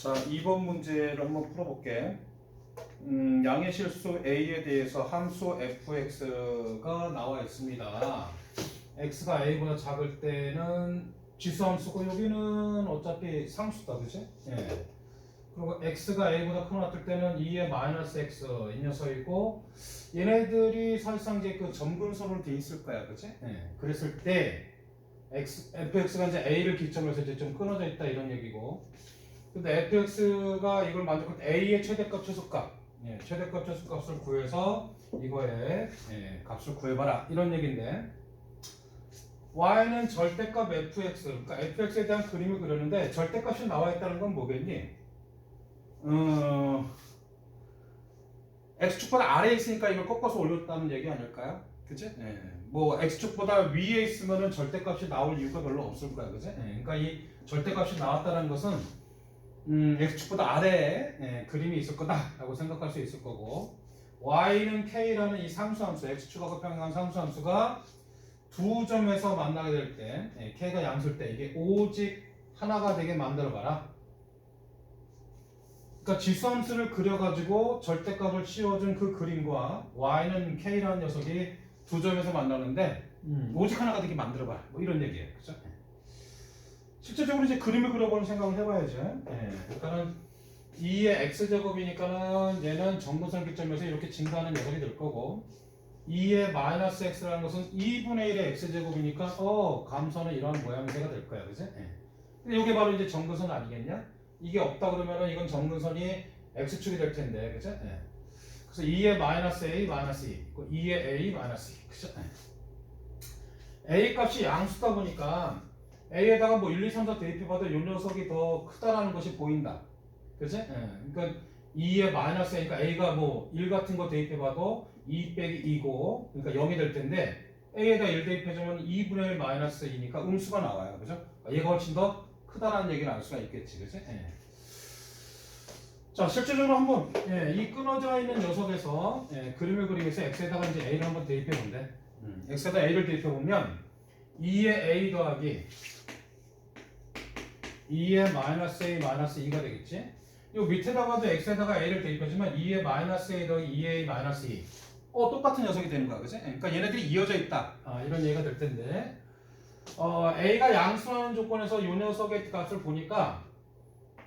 자, 2번 문제를 한번 풀어볼게. 양의 실수 a에 대해서 함수 fx가 나와 있습니다. x가 a보다 작을 때는 지수함수고 여기는 어차피 상수다, 그치? 예. 그리고 x가 a보다 크거나 같을 때는 2의 마이너스 x 이 녀석이고 얘네들이 사실상 이제 그 점근선으로 돼 있을 거야, 그치? 예. 그랬을 때 fx가 이제 a를 기점으로 해서 이제 좀 끊어져 있다 이런 얘기고. 근데 fx가 이걸 만족할 때 a의 최대값 최소값, 최대값 최소값을 구해서 이거의 값을 구해봐라 이런 얘기인데, y는 절대값 fx, 그러니까 fx에 대한 그림을 그렸는데 절대값이 나와 있다는 건 뭐겠니? x축보다 아래에 있으니까 이걸 꺾어서 올렸다는 얘기 아닐까요? 그치? 뭐 x축보다 위에 있으면은 절대값이 나올 이유가 별로 없을 거야, 그치? 그러니까 이 절대값이 나왔다는 것은 x축보다 아래에 그림이 있을 거다라고 생각할 수 있을 거고, y는 k라는 이 상수함수, x축하고 평행한 상수함수가 두 점에서 만나게 될 때, k가 양수일 때 이게 오직 하나가 되게 만들어봐라. 그러니까 지수함수를 그려가지고 절대값을 씌워준 그 그림과 y는 k라는 녀석이 두 점에서 만나는데 오직 하나가 되게 만들어봐라. 뭐 이런 얘기예요, 그렇죠? 실제적으로 이제 그림을 그려보는 생각을 해봐야죠. 그러니까는 2의 x제곱이니까는 얘는 정근선 기점에서 이렇게 증가하는 녀석이 될 거고, 2의 마이너스 x라는 것은 2분의 1의 x제곱이니까 감선은 이런 모양새가 될 거야, 그지? 근데 이게 바로 이제 정근선 아니겠냐? 이게 없다 그러면은 이건 정근선이 x축이 될 텐데, 그죠? 그래서 2의 마이너스 a 마이너스 2, 2의 a 마이너스 2, 그죠? a 값이 양수다 보니까 a에다가 뭐 1, 2, 3, 4 대입해봐도 이 녀석이 더 크다라는 것이 보인다. 그치? 그러니까 2의 마이너스 a니까 a가 뭐 1 같은 거 대입해봐도 2 빼기 2고, 그러니까 0이 될 텐데 a에다 1 대입해주면 2분의 1 마이너스 2니까 음수가 나와요. 그죠? 얘가 훨씬 더 크다라는 얘기를 알 수가 있겠지. 그치? 자, 실제적으로 한번 이 끊어져 있는 녀석에서 그림을 그리면서 x에다가 이제 a를 한번 대입해 본대. x에다 a를 대입해 보면 2의 a 더하기 2의 마이너스 a 마이너스 2가 되겠지? 요 밑에다가도 x에다가 a를 대입해주면 2의 마이너스 a 더하기 2a 마이너스 2. 똑같은 녀석이 되는 거야, 그치? 그러니까 얘네들이 이어져 있다. 이런 얘기가 될 텐데, a가 양수라는 조건에서 요 녀석의 값을 보니까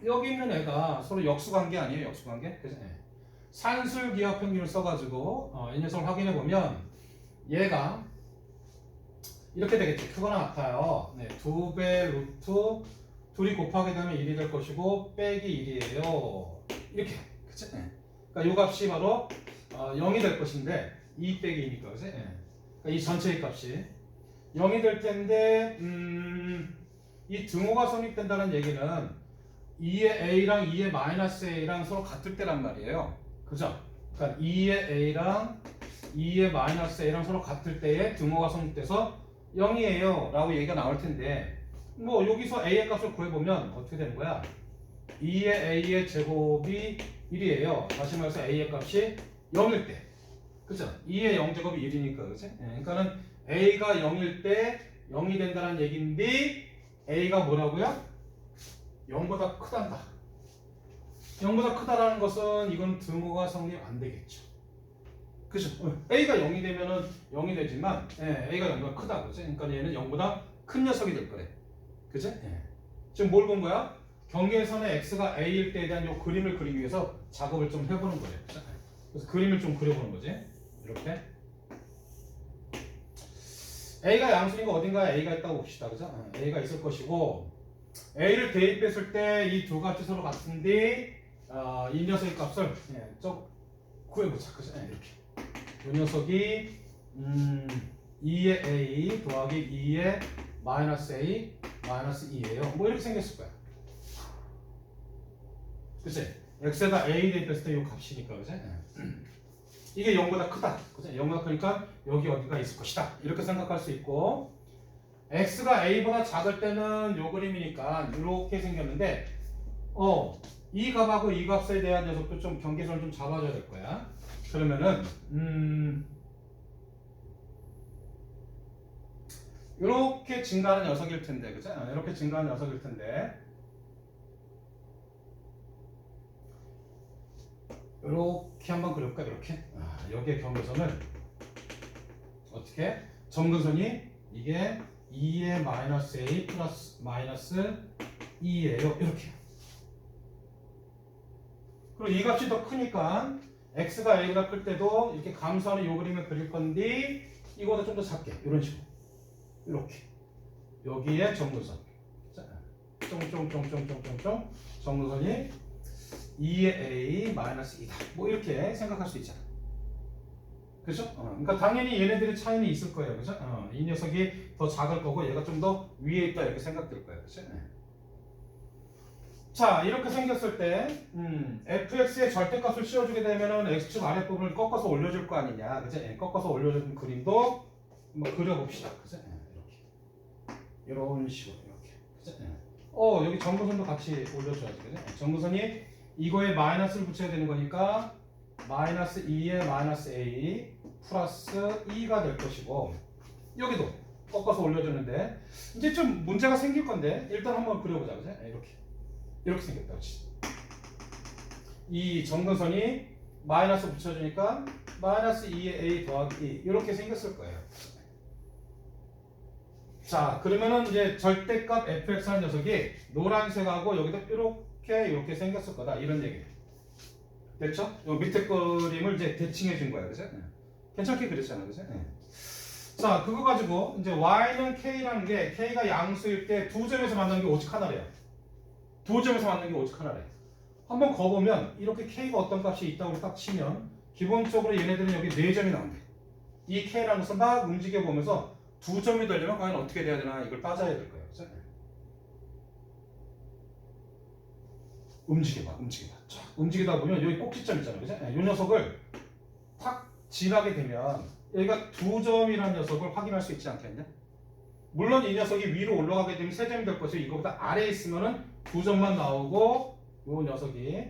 여기 있는 애가 서로 역수관계 아니에요, 역수관계? 그치? 산술기하평균을 써가지고 이 녀석을 확인해 보면 얘가 이렇게 되겠지. 크거나 같아요. 2배 루트 둘이 곱하게 되면 1이 될 것이고 빼기 1이에요. 이렇게. 그치? 그러니까 이 값이 바로 0이 될 것인데 2 빼기 2니까. 그치? 그러니까 이 전체의 값이 0이 될 텐데 이 등호가 성립된다는 얘기는 2의 a랑 2의 마이너스 a랑 서로 같을 때란 말이에요. 그죠? 그러니까 2의 a랑 2의 마이너스 a랑 서로 같을 때에 등호가 성립돼서 0이에요 라고 얘기가 나올 텐데, 뭐 여기서 a의 값을 구해보면 어떻게 되는 거야? 2의 a의 제곱이 1이에요. 다시 말해서 a의 값이 0일 때, 그죠? 2의 0제곱이 1이니까, 그치? 그러니까는 a가 0일 때 0이 된다는 얘기인데 a가 뭐라고요? 0보다 크단다. 0보다 크다라는 것은 이건 등호가 성립 안 되겠죠. 그죠? a가 0이 되면은 0이 되지만 a가 0보다 크다. 그치? 그러니까 얘는 0보다 큰 녀석이 될 거래. 그치? 지금 뭘 본 거야? 경계선의 x가 a일 때에 대한 이 그림을 그리기 위해서 작업을 좀 해보는 거예요. 그래서 그림을 좀 그려보는 거지. 이렇게. a가 양수니까 어딘가에 a가 있다고 봅시다. 그죠? a가 있을 것이고, a를 대입했을 때 이 두 값이 서로 같은데 이 녀석의 값을 구해보자. 그죠? 이렇게. 이 녀석이 2의 a 더하기 2의 마이너스 a 마이너스 2예요. 뭐 이렇게 생겼을 거야. 그치? x에다 a 대입했을 때 이 값이니까, 그치? 이게 0보다 크다. 그치? 0보다 크니까 여기 어디가 있을 것이다. 이렇게 생각할 수 있고, x가 a보다 작을 때는 요 그림이니까 이렇게 생겼는데, 이 값하고 이 값에 대한 녀석도 좀 경계선을 좀 잡아줘야 될 거야. 그러면은 이렇게 증가하는 녀석일 텐데, 그죠? 이렇게 증가하는 녀석일 텐데, 이렇게 한번 그려볼까? 이렇게. 여기에 경계선을 어떻게? 점근선이 이게 2의 마이너스 a 플러스 마이너스 2예요. 이렇게. 그리고 이 값이 더 크니까 x가 a보다 클 때도 이렇게 감소하는 요 그림을 그릴 건데 이거보다 좀 더 작게 이런 식으로 이렇게 여기에 점근선 쫑쫑쫑쫑쫑쫑쫑 점근선이 2의 a 마이너스 2다. 뭐 이렇게 생각할 수 있잖아. 그죠? 그러니까 당연히 얘네들의 차이는 있을 거예요. 그죠? 이 녀석이 더 작을 거고 얘가 좀 더 위에 있다 이렇게 생각될 거예요. 그죠? 자, 이렇게 생겼을 때 fx의 절대값을 씌워주게 되면은 x축 아랫부분을 꺾어서 올려줄 거 아니냐. 그죠? 꺾어서 올려주는 그림도 한번 그려봅시다. 그죠? 이렇게. 이런 식으로 이렇게. 그죠? 여기 점근선도 같이 올려줘야지. 그죠? 점근선이 이거에 마이너스를 붙여야 되는 거니까 마이너스 2의 마이너스 a 플러스 2가 될 것이고 여기도 꺾어서 올려주는데 이제 좀 문제가 생길 건데 일단 한번 그려보자. 그죠? 이렇게 생겼다. 그렇지? 이 점근선이 마이너스 붙여주니까 마이너스 2의 a 더하기 2 이렇게 생겼을 거예요. 자, 그러면은 이제 절대값 fx라는 녀석이 노란색하고 여기도 이렇게 생겼을 거다. 이런 얘기예요. 됐죠? 요 밑에 그림을 이제 대칭해 준 거야. 그죠? 괜찮게 그렸잖아. 그죠? 자, 그거 가지고 이제 y는 k라는 게 k가 양수일 때 두 점에서 만나는 게 오직 하나래요. 두 점에서 만나는 게 오직 하나래. 한번 거보면 이렇게 k가 어떤 값이 있다고 딱 치면 기본적으로 얘네들은 여기 4점이 나온대. 이 k라는 것을 막 움직여 보면서 두 점이 되려면 과연 어떻게 돼야 되나 이걸 따져야 될 거예요. 그죠? 움직여봐. 자, 움직이다 보면 여기 꼭지점 있잖아요. 그죠? 이 녀석을 탁 지나게 되면 여기가 두 점이라는 녀석을 확인할 수 있지 않겠냐? 물론 이 녀석이 위로 올라가게 되면 3점이 될 것이고 이거보다 아래에 있으면은 2점만 나오고 이 녀석이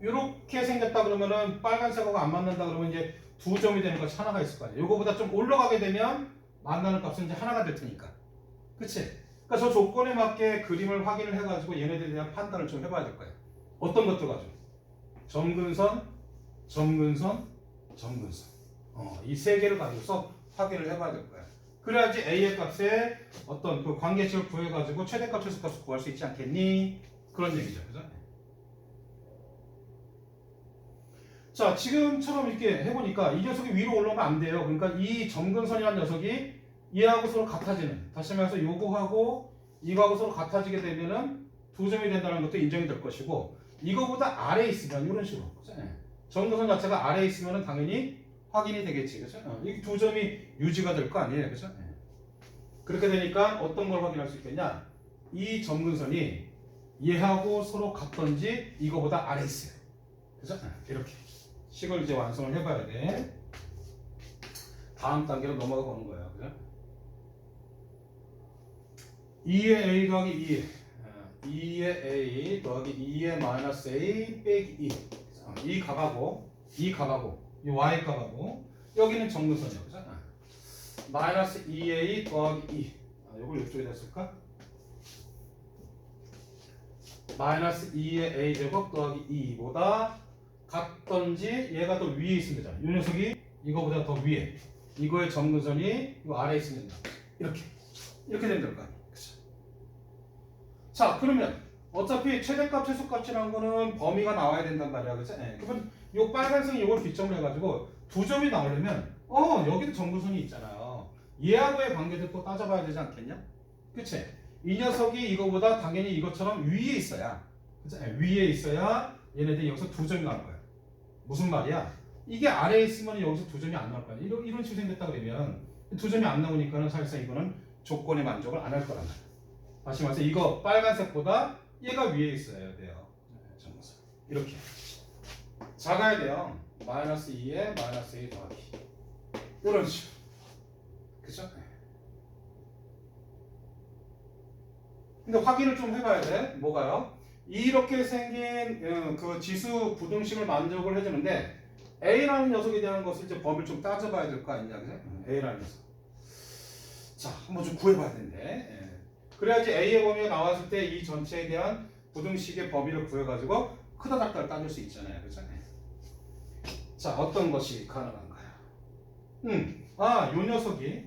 이렇게 생겼다 그러면은 빨간색하고 안 맞는다 그러면 이제 2점이 되는 것이 하나가 있을 거 아니에요. 이거보다 좀 올라가게 되면 만나는 값은 이제 하나가 될 테니까. 그치? 그러니까 저 조건에 맞게 그림을 확인을 해가지고 얘네들에 대한 판단을 좀 해봐야 될 거예요. 어떤 것들 가지고? 점근선, 이 세 개를 가지고서 확인을 해봐야 될 거예요. 그래야지 a의 값에 어떤 그 관계식을 구해가지고 최대값, 최소값을 구할 수 있지 않겠니? 그런 얘기죠. 그죠? 자, 지금처럼 이렇게 해보니까 이 녀석이 위로 올라오면 안 돼요. 그러니까 이 점근선이라는 녀석이 얘하고 서로 같아지는, 다시 말해서 요거하고 이거하고 서로 같아지게 되면은 2점이 된다는 것도 인정이 될 것이고 이거보다 아래에 있으면 이런 식으로 점근선 자체가 아래에 있으면 당연히 확인이 되겠지. 그죠? 이 2점이 유지가 될 거 아니에요. 그죠? 그렇게 되니까 어떤 걸 확인할 수 있겠냐? 이 점근선이 얘하고 서로 같던지 이거보다 아래에 있어요. 그죠? 이렇게 식을 이제 완성을 해봐야 돼. 다음 단계로 넘어가 보는 거예요. 그죠? 2의 a 더하기 2의 a 더하기 2의 마이너스 a 빼기 2. 이 값하고 이 y 값하고 여기는 점근선이야. 그죠? 마이너스 2a 더하기 2. 이걸 이쪽에 냈을까? 마이너스 2의 a 제곱 더하기 2보다 같던지 얘가 더 위에 있으면 되잖아. 이 녀석이 이거보다 더 위에. 이거의 점근선이 이 아래에 있으면 된다. 이렇게 되면 될 거 아니야. 그쵸? 자, 그러면 어차피 최대값, 최소값이라는 거는 범위가 나와야 된단 말이야. 그죠? 그러면 이 빨간색이 이걸 기점으로 해가지고 2점이 나오려면 여기도 점근선이 있잖아요. 얘하고의 관계도 또 따져봐야 되지 않겠냐? 그치? 이 녀석이 이거보다 당연히 이것처럼 위에 있어야, 그치? 위에 있어야 얘네들이 여기서 2점이 나올 거야. 무슨 말이야? 이게 아래에 있으면 여기서 2점이 안 나올 거야. 이런 식으로 생겼다 그러면 2점이 안 나오니까는 사실상 이거는 조건에 만족을 안 할 거란 말이야. 다시 말해서 이거 빨간색보다 얘가 위에 있어야 돼요. 점근선. 이렇게. 작아야 돼요. 마이너스 2에 마이너스 2 더하기. 이런 식으로. 그죠? 근데 확인을 좀 해봐야 돼. 뭐가요? 이렇게 생긴 그 지수 부등식을 만족을 해주는데 A라는 녀석에 대한 것을 이제 범위를 좀 따져봐야 될 거 아니냐, 그죠? A라는 녀석. 자, 한번 좀 구해봐야 되는데. 그래야지 A의 범위가 나왔을 때 이 전체에 대한 부등식의 범위를 구해가지고 크다 작다를 따질 수 있잖아요. 그죠? 자, 어떤 것이 가능한가요? 요 녀석이,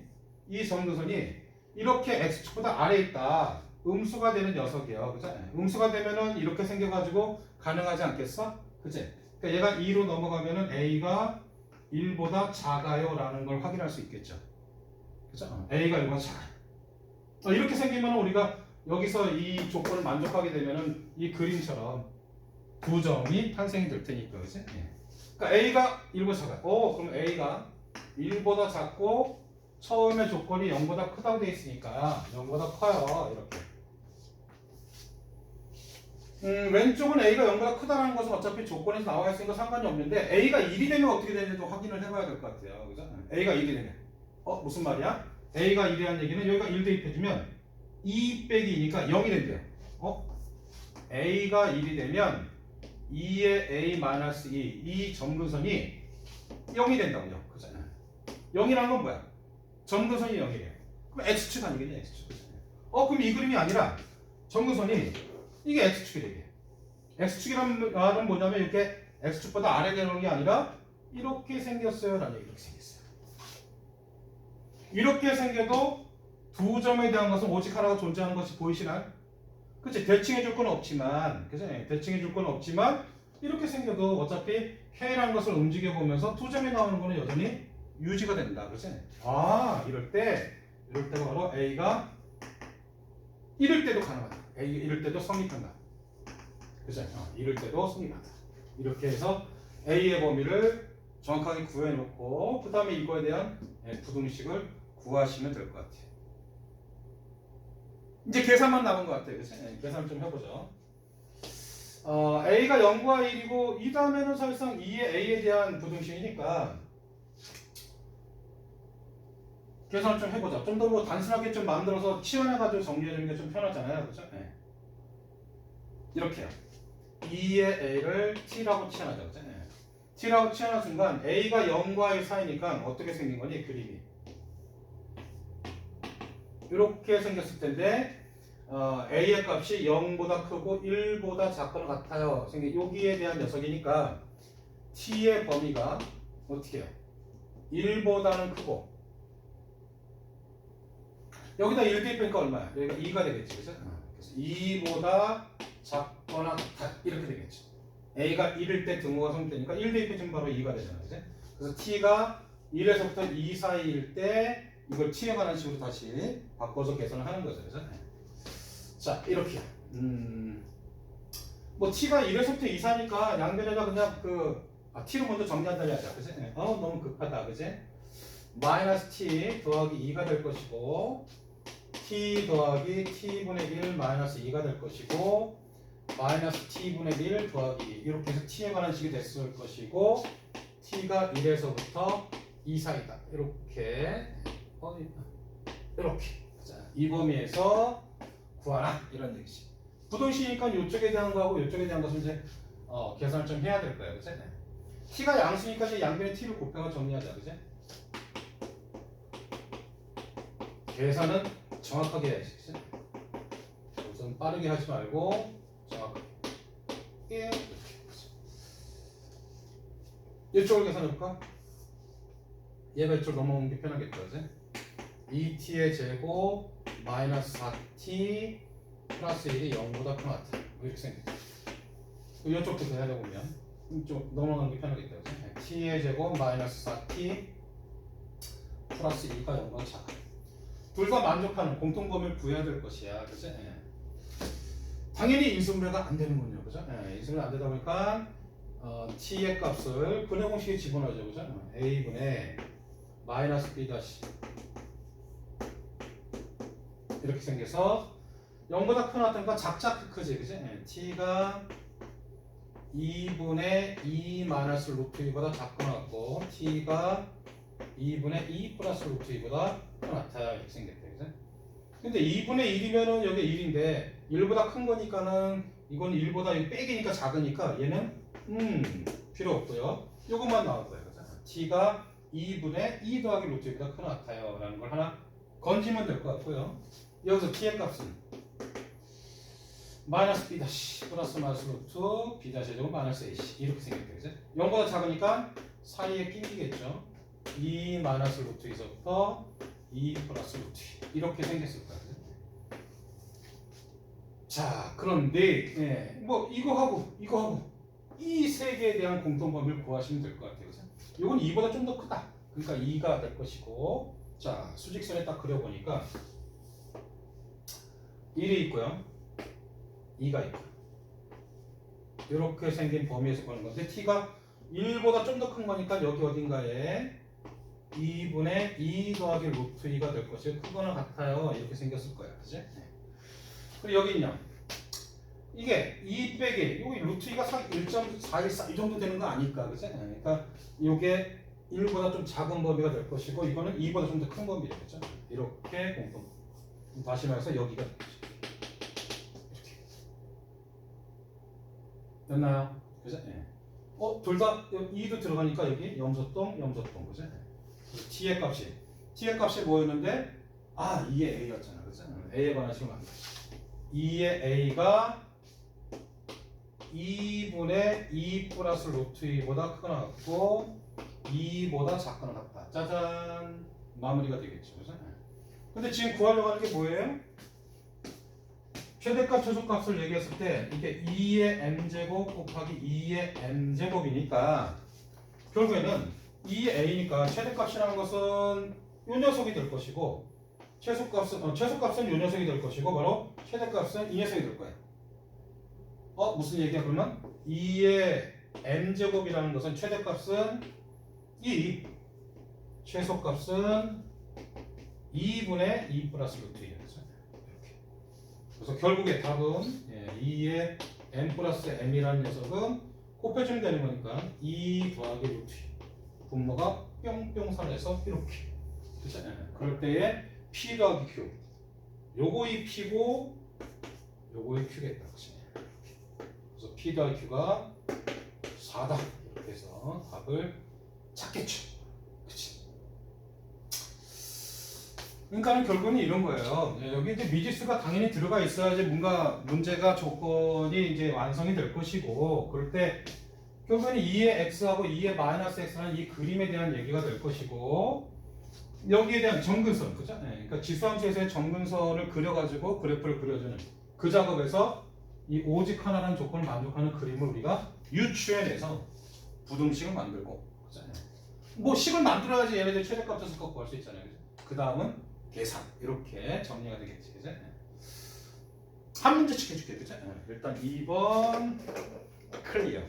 이 점근선이 이렇게 x축보다 아래에 있다. 음수가 되는 녀석이에요. 그죠? 음수가 되면은 이렇게 생겨가지고 가능하지 않겠어? 그치? 그러니까 얘가 2로 넘어가면은 a가 1보다 작아요 라는 걸 확인할 수 있겠죠. 그죠? a가 1보다 작아요. 이렇게 생기면 우리가 여기서 이 조건을 만족하게 되면은 이 그림처럼 두 점이 탄생이 될 테니까, 그치? 그러니까 a가 1보다 작아요. 그럼 a가 1보다 작고 처음에 조건이 0보다 크다고 돼 있으니까 0보다 커요. 이렇게. 왼쪽은 a가 0보다 크다는 것은 어차피 조건에서 나와 있으니까 상관이 없는데 a가 1이 되면 어떻게 되는지도 확인을 해봐야 될 것 같아요. 그죠? a가 1이 되면 무슨 말이야? a가 1이라는 얘기는 여기가 1 대입해주면 2 빼기 2니까 0이 된대요. a가 1이 되면 2의 a-2 이 점근선이 0이 된다고요. 그잖아요. 0이라는 건 뭐야? 점근선이 0이래요. 그럼 x축 아니겠냐? x축. 그럼 이 그림이 아니라 점근선이 이게 x축이 되게. x축이라는 말은 뭐냐면 이렇게 x축보다 아래에 내려오는 게 아니라 이렇게 생겼어요. 라는 얘기. 이렇게 생겼어요. 이렇게 생겨도 두 점에 대한 것은 오직 하나가 존재하는 것이 보이시나요? 그치? 대칭해 줄 건 없지만, 그치? 대칭해 줄 건 없지만, 이렇게 생겨도 어차피 K라는 것을 움직여 보면서 두 점이 나오는 거는 여전히 유지가 된다. 그치? 이럴 때가 바로 A가 이럴 때도 가능하다. 이럴 때도 성립한다. 그치? 이럴 때도 성립한다. 이렇게 해서 A의 범위를 정확하게 구해놓고, 그 다음에 이거에 대한 부등식을 구하시면 될 것 같아요. 이제 계산만 남은 것 같아요. 그치? 계산을 좀 해보죠. A가 0과 1이고 이 다음에는 사실상 2의 A에 대한 부등식이니까 계산을 좀 해보자. 좀 더 뭐 단순하게 좀 만들어서 치환해가지고 정리해주는 게 좀 편하잖아요. 그죠? 이렇게요. 2의 A를 T라고 치환하자. 그죠? T라고 치환한 순간 A가 0과 1 사이니까 어떻게 생긴 거니? 그림이. 이렇게 생겼을 텐데 A의 값이 0보다 크고 1보다 작거나 같아요. 여기에 대한 녀석이니까 T의 범위가 어떻게 해요? 1보다는 크고 여기다 1 대입하니까 얼마야? 여기가 2가 되겠지. 그래서 2보다 작거나 같아. 이렇게 되겠죠. A가 1일 때 등호가 성립되니까 1 대입해주면 바로 2가 되잖아요. 그치? 그래서 T가 1에서부터 2 사이일 때 이걸 T에 관한 식으로 다시 바꿔서 계산을 하는 거죠. 그래서 자, 이렇게. 뭐 T가 1에서부터 2 사니까 양변에다 그냥 T로 먼저 정리한다고 하자. 그치? 너무 급하다. 그치? 마이너스 T 더하기 2가 될 것이고 T 더하기 T분의 1 마이너스 2가 될 것이고 마이너스 T분의 1 더하기 2 이렇게 해서 T에 관한 식이 됐을 것이고 T가 1에서부터 2 사이다. 이렇게 이렇게. 자, 이 범위에서 구하라. 이런 얘기지. 부등식이니까 이쪽에 대한 거하고 이쪽에 대한 것을 이제 계산을 좀 해야 될 거예요. 그치? T가 양수니까 이제 양변에 T를 곱해서 정리하자. 그치? 계산은 정확하게 해야지. 그치? 우선 빠르게 하지 말고 정확하게. 이쪽을 계산해볼까? 얘가 이쪽 넘어오는 게 편하겠죠. 그치? 2t의 제곱 마이너스 4t 플러스 1이 0보다 큰 것 같아. 이렇게 생겼다. 이쪽도 대하려고 보면 이쪽 넘어가는 게 편하겠다. 그치? t의 제곱 마이너스 4t 플러스 2가 0보다 작아. 둘 다 만족하는 공통범위를 구해야 될 것이야. 그치? 당연히 인수분해가 안 되는군요. 그죠? 인수분해 안 되다 보니까 t의 값을 근해 공식에 집어넣어줘. 그죠? a분의 마이너스 b 다시 이렇게 생겨서 0보다 큰 왔다니까 작자 크지. 그치? t가 2분의 2 마이너스 루트 2보다 작거나 같고 t가 2분의 2 플러스 루트 2보다 큰 같아요. 이렇게 생겼대. 그치? 근데 2분의 1이면은 여기 1인데 1보다 큰 거니까는 이건 1보다 빼기니까 작으니까 얘는 필요 없고요. 요것만 나올 거예요. 그치? t가 2분의 2 더하기 루트 2보다 큰 같아요. 라는 걸 하나 건지면 될 것 같고요. 여기서 t의 값은 마이너스 b 다시 플러스 마이너스 루트 b 다시 제곱 마이너스 ac 이렇게 생겼대, 그지? 0보다 작으니까 사이에 끼겠죠. 2 마이너스 루트 2서부터 2 플러스 루트 이렇게 생겼을 거야. 그지? 자, 그런데 예, 뭐 이거하고 이 세 개에 대한 공통 범위를 구하시면 될 것 같아요. 그죠? 이건 2보다 좀 더 크다. 그러니까 2가 될 것이고, 자 수직선에 딱 그려보니까 1이 있고요, 2가 있고 이렇게 생긴 범위에서 보는 건데 t가 1보다 좀 더 큰 거니까 여기 어딘가에 2분의 2 더하기 루트 2가 될 것이고 크거나 같아요. 이렇게 생겼을 거야. 그지? 그리고 여기는요, 이게 2 빼기 여기 루트 2가 1.414 이 정도 되는 거 아닐까? 그지? 그러니까 이게 1보다 좀 작은 범위가 될 것이고 이거는 2보다 좀 더 큰 범위겠죠. 이렇게 공통. 다시 말해서 여기가 이렇게 됐나요? 그죠? 네. 둘 다 2도 들어가니까 여기 염소똥, 그죠? t의 값이 뭐였는데? 2의 a였잖아, 그죠? a에 관한 식으로 만들어. 2의 a가 2분의 2 플러스 루트 2보다 크거나 같고 2보다 작거나 같다. 짜잔, 마무리가 되겠죠, 그죠? 근데 지금 구하려고 하는 게 뭐예요? 최대값, 최소값을 얘기했을 때 이게 2의 m제곱 곱하기 2의 m제곱이니까 결국에는 2의 a니까 최대값이라는 것은 이 녀석이 될 것이고 최소값은 이 녀석이 될 것이고 바로 최대값은 이 녀석이 될 거예요. 무슨 얘기야 그러면? 2의 m제곱이라는 것은 최대값은 2, 최소값은 2분의 2 플러스 루트 2. 그래서 결국에 답은 2의 m 플러스 m이라는 녀석은 곱해주면 되는 거니까 2 더하기 루트 2. 분모가 뿅뿅 살아서 이렇게. 그쵸? 그럴 때에 p 더하기 q. 요거의 p고 요거의 q겠다. 그치? 그래서 p 더하기 q가 4다. 이렇게 해서 답을 찾겠죠. 그치? 그러니까는 결국은 이런 거예요. 여기 이제 미지수가 당연히 들어가 있어야지 뭔가 문제가 조건이 이제 완성이 될 것이고, 그럴 때 결국은 2의 x하고 2의 마이너스 x라는 이 그림에 대한 얘기가 될 것이고, 여기에 대한 정근선, 그죠? 그러니까 지수함수에서의 정근선을 그려가지고 그래프를 그려주는 그 작업에서 이 오직 하나라는 조건을 만족하는 그림을 우리가 유추해내서 부등식을 만들고, 그죠? 뭐 식을 만들어야지 얘네들 최대값 최소값 구할 수 있잖아요. 그 다음은 계산 이렇게 정리가 되겠지, 그죠? 한 문제씩 해줄게, 그죠? 일단 2번 클리어.